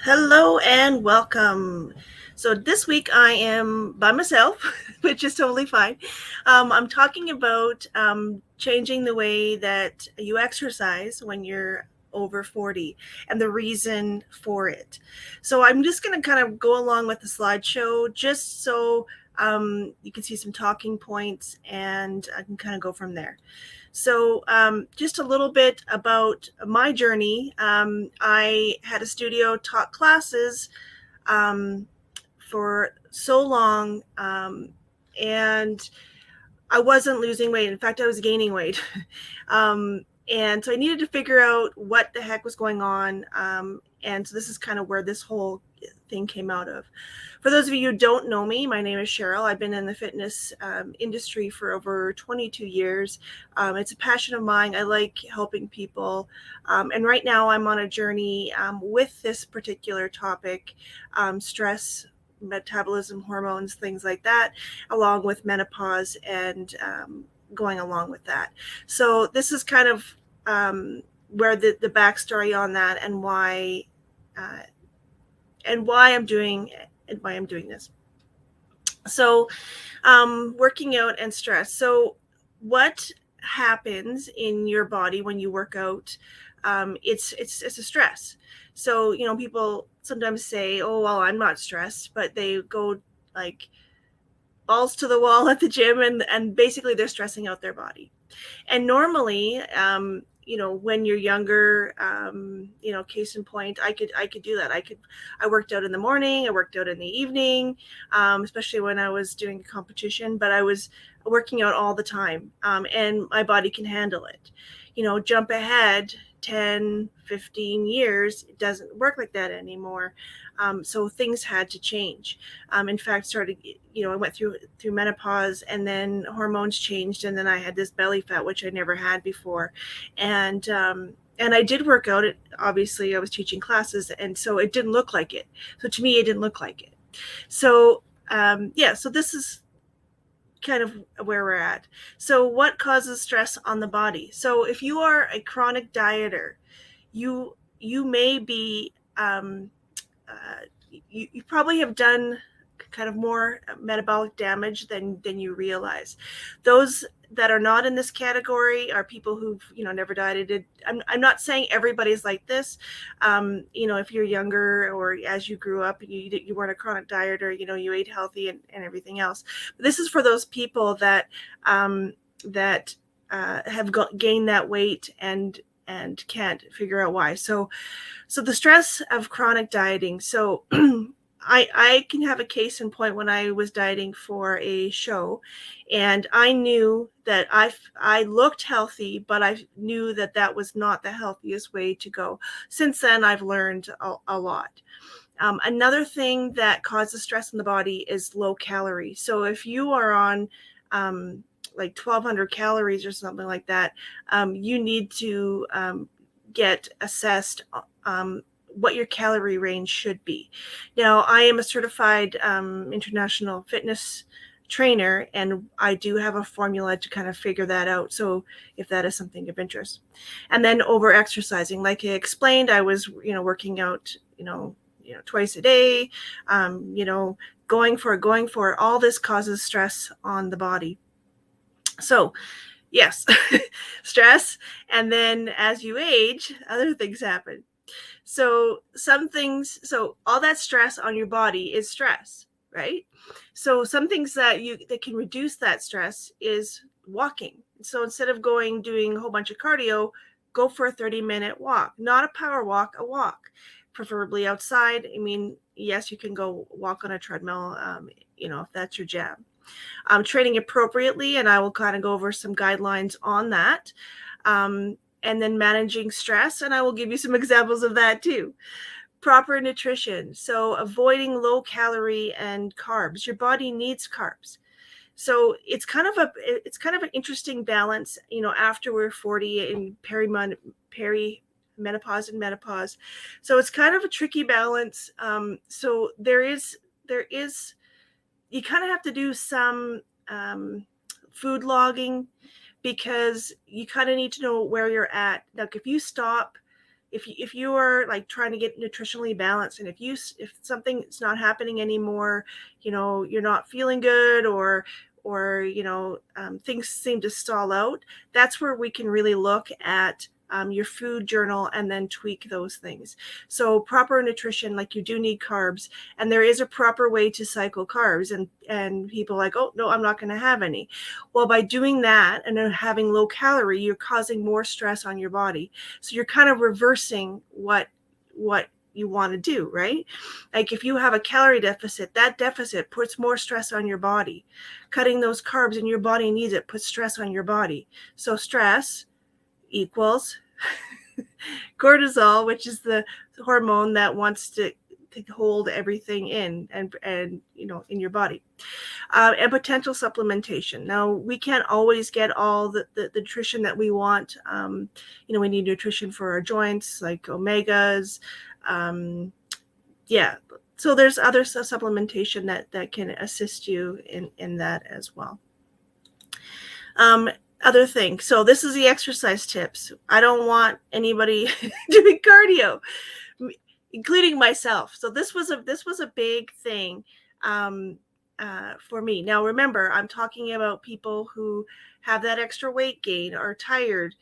Hello and welcome. So this week I am by myself, which is totally fine. I'm talking about changing the way that you exercise when you're over 40 and the reason for it. So I'm just going to kind of go along with the slideshow just so you can see some talking points and I can kind of go from there. So, just a little bit about my journey. I had a studio, taught classes um, for so long, and I wasn't losing weight. In fact, I was gaining weight. And so I needed to figure out what the heck was going on. And so this is kind of where this whole thing came out of. For those of you who don't know me, my name is Cheryl. I've been in the fitness industry for over 22 years. It's a passion of mine. I like helping people. And right now I'm on a journey with this particular topic, stress, metabolism, hormones, things like that, along with menopause and going along with that. So this is kind of where the backstory on that uh, and why I'm doing this. So working out and stress. So what happens in your body when you work out? It's a stress. So people sometimes say, "Oh well, I'm not stressed," but they go like balls to the wall at the gym and basically they're stressing out their body. And normally when you're younger, case in point, I could do that. I worked out in the morning, I worked out in the evening, especially when I was doing a competition, but I was working out all the time, and my body can handle it. Jump ahead 10-15 years, it doesn't work like that anymore. So things had to change. In fact, I went through menopause, and then hormones changed, and then I had this belly fat, which I never had before. And I did work out. It obviously I was teaching classes, and so it didn't look like it. So to me, it didn't look like it. So so this is kind of where we're at. So what causes stress on the body? So if you are a chronic dieter, you may be you probably have done kind of more metabolic damage than you realize. Those that are not in this category are people who've never dieted. I'm not saying everybody's like this. If you're younger or as you grew up, you weren't a chronic dieter, you ate healthy and everything else. But this is for those people that have gained that weight and can't figure out why. So the stress of chronic dieting. So I can have a case in point when I was dieting for a show, and I knew that I looked healthy, but I knew that that was not the healthiest way to go. Since then, I've learned a lot. Another thing that causes stress in the body is low calorie. So if you are on like 1,200 calories or something like that, you need to get assessed what your calorie range should be. Now, I am a certified international fitness trainer, and I do have a formula to kind of figure that out. So if that is something of interest. And then over exercising, like I explained, I was, working out, twice a day, going for it. All this causes stress on the body. So yes, stress. And then as you age, other things happen. So all that stress on your body is stress, right? So some things that can reduce that stress is walking. So instead of doing a whole bunch of cardio, go for a 30-minute walk, not a power walk, a walk, preferably outside. I mean, yes, you can go walk on a treadmill, if that's your jam. Training appropriately, and I will kind of go over some guidelines on that. And then managing stress, and I will give you some examples of that too. Proper nutrition, so avoiding low calorie and carbs. Your body needs carbs. So it's kind of an interesting balance, after we're 40 in peri menopause and menopause. So it's kind of a tricky balance. So there is you kind of have to do some food logging, because you kind of need to know where you're at. Like if you stop if you are like trying to get nutritionally balanced, and if something is not happening anymore, you're not feeling good, or things seem to stall out, that's where we can really look at your food journal and then tweak those things. So proper nutrition, like you do need carbs, and there is a proper way to cycle carbs, and people are like, oh no, I'm not going to have any. Well, by doing that and having low calorie, you're causing more stress on your body. So you're kind of reversing what you want to do, right? Like if you have a calorie deficit, that deficit puts more stress on your body. Cutting those carbs, and your body needs it, puts stress on your body. So stress equals cortisol, which is the hormone that wants to hold everything in and in your body. And potential supplementation. Now, we can't always get all the nutrition that we want. We need nutrition for our joints, like omegas. So there's other supplementation that can assist you in that as well. Other thing. So this is the exercise tips. I don't want anybody doing cardio, including myself. So this was a big thing for me. Now remember, I'm talking about people who have that extra weight gain, are tired,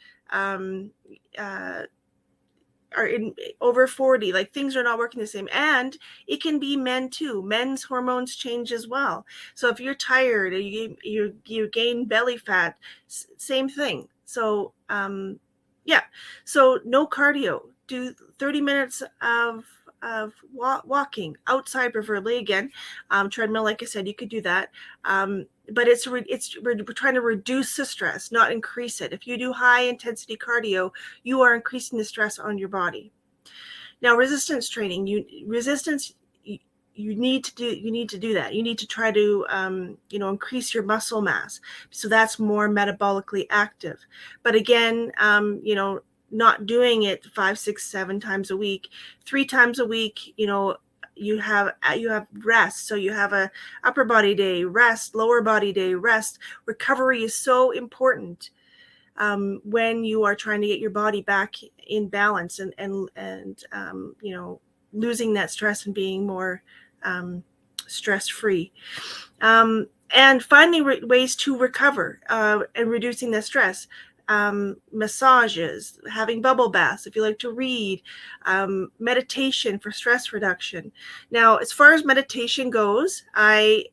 are in over 40, like things are not working the same. And it can be men too. Men's hormones change as well. So if you're tired or you gain belly fat, same thing. So so no cardio. Do 30 minutes of walking outside, preferably. Again, treadmill, like I said, you could do that. But we're trying to reduce the stress, not increase it. If you do high intensity cardio, you are increasing the stress on your body. Now, resistance training, you need to do that. You need to try to increase your muscle mass, so that's more metabolically active. But again, not doing it 5, 6, 7 times a week. 3 times a week, you have rest. So you have a upper body day, rest, lower body day, rest. Recovery is so important when you are trying to get your body back in balance and losing that stress and being more stress-free. And finding ways to recover and reducing the stress. Massages, having bubble baths if you like to read, meditation for stress reduction. Now, as far as meditation goes, I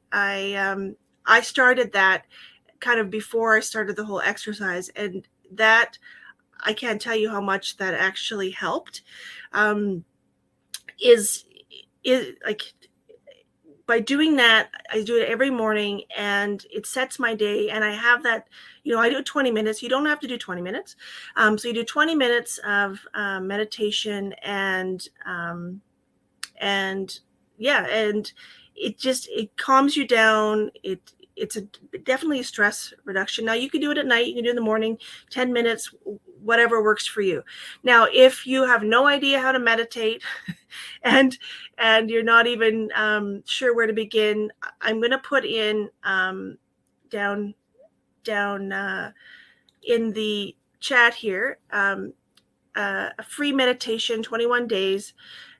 started that kind of before I started the whole exercise, and that I can't tell you how much that actually helped. Is like, by doing that, I do it every morning, and it sets my day. And I have that, I do 20 minutes. You don't have to do 20 minutes. So you do 20 minutes of meditation, and it calms you down. It's definitely a stress reduction. Now, you can do it at night. You can do it in the morning, 10 minutes, whatever works for you. Now, if you have no idea how to meditate and you're not even sure where to begin, I'm going to put in down in the chat here a free meditation, 21 days,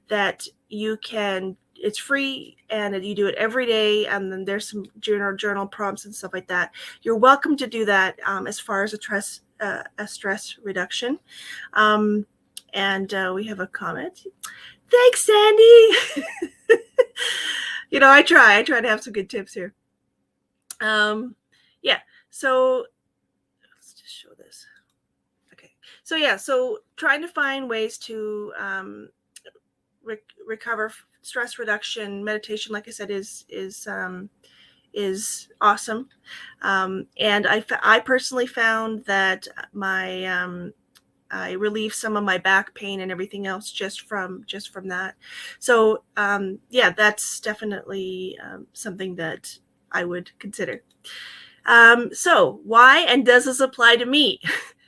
that you can. It's free, and you do it every day, and then there's some journal prompts and stuff like that. You're welcome to do that as far as a stress reduction. And we have a comment. Thanks, Sandy. I try to have some good tips here. So let's just show this. Okay. So trying to find ways to recover. Stress reduction, meditation, like I said, is awesome. And I personally found that I relieved some of my back pain and everything else just from that. So that's definitely something that I would consider. So why, and does this apply to me?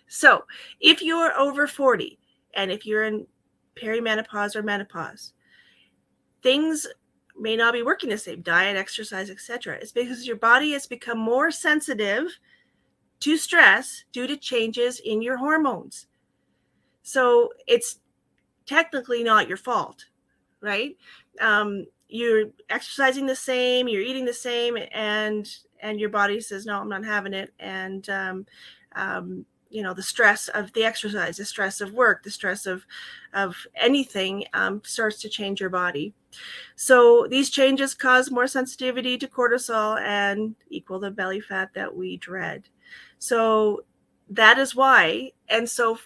So if you're over 40, and if you're in perimenopause or menopause, things may not be working the same, diet, exercise, etc. It's because your body has become more sensitive to stress due to changes in your hormones. So it's technically not your fault, right? You're exercising the same, you're eating the same, and your body says, no, I'm not having it. And the stress of the exercise, the stress of work, the stress of anything starts to change your body. So these changes cause more sensitivity to cortisol and equal the belly fat that we dread. So that is why. And so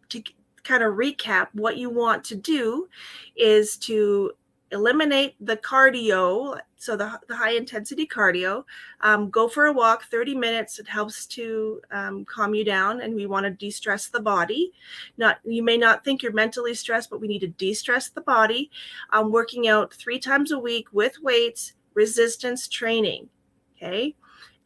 to kind of recap, what you want to do is to eliminate the cardio, so the high intensity cardio. Go for a walk, 30 minutes. It helps to calm you down, and we want to de-stress the body. You may not think you're mentally stressed, but we need to de-stress the body. Working out 3 times a week with weights, resistance training. Okay.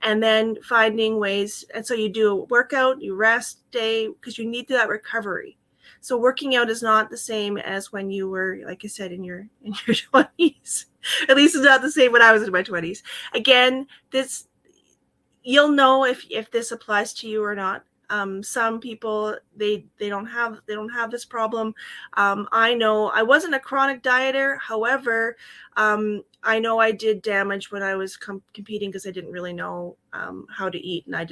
And then finding ways. And so you do a workout, you rest day, because you need that recovery. So working out is not the same as when you were, like I said, in your 20s. At least it's not the same when I was in my 20s. Again, you'll know if this applies to you or not. Some people they don't have this problem. I know I wasn't a chronic dieter. However, I know I did damage when I was competing because I didn't really know how to eat, and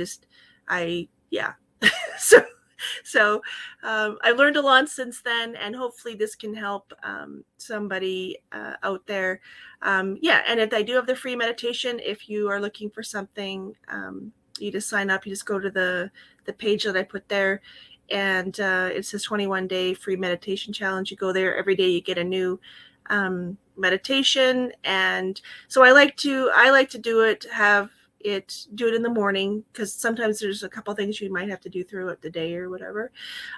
so I've learned a lot since then, and hopefully this can help somebody out there. And if I do have the free meditation, if you are looking for something, you just sign up. You just go to the page that I put there, and it says 21-day free meditation challenge. You go there every day, you get a new meditation. And so I like to do it, do it in the morning, because sometimes there's a couple things you might have to do throughout the day or whatever.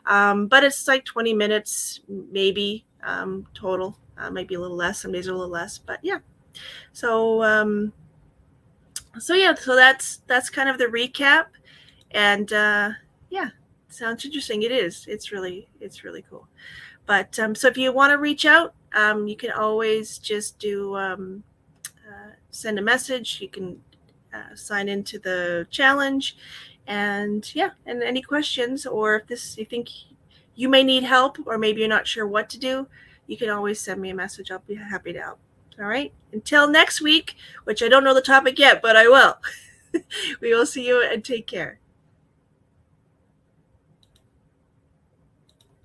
But it's like 20 minutes maybe total. Maybe a little less. Some days are a little less, but yeah. So that's kind of the recap. And sounds interesting. It is. It's really cool. But so if you want to reach out, you can always just do send a message. You can sign into the challenge, and any questions, or if you think you may need help, or maybe you're not sure what to do, you can always send me a message. I'll be happy to help. All right. Until next week, which I don't know the topic yet, but I will. We will see you, and take care.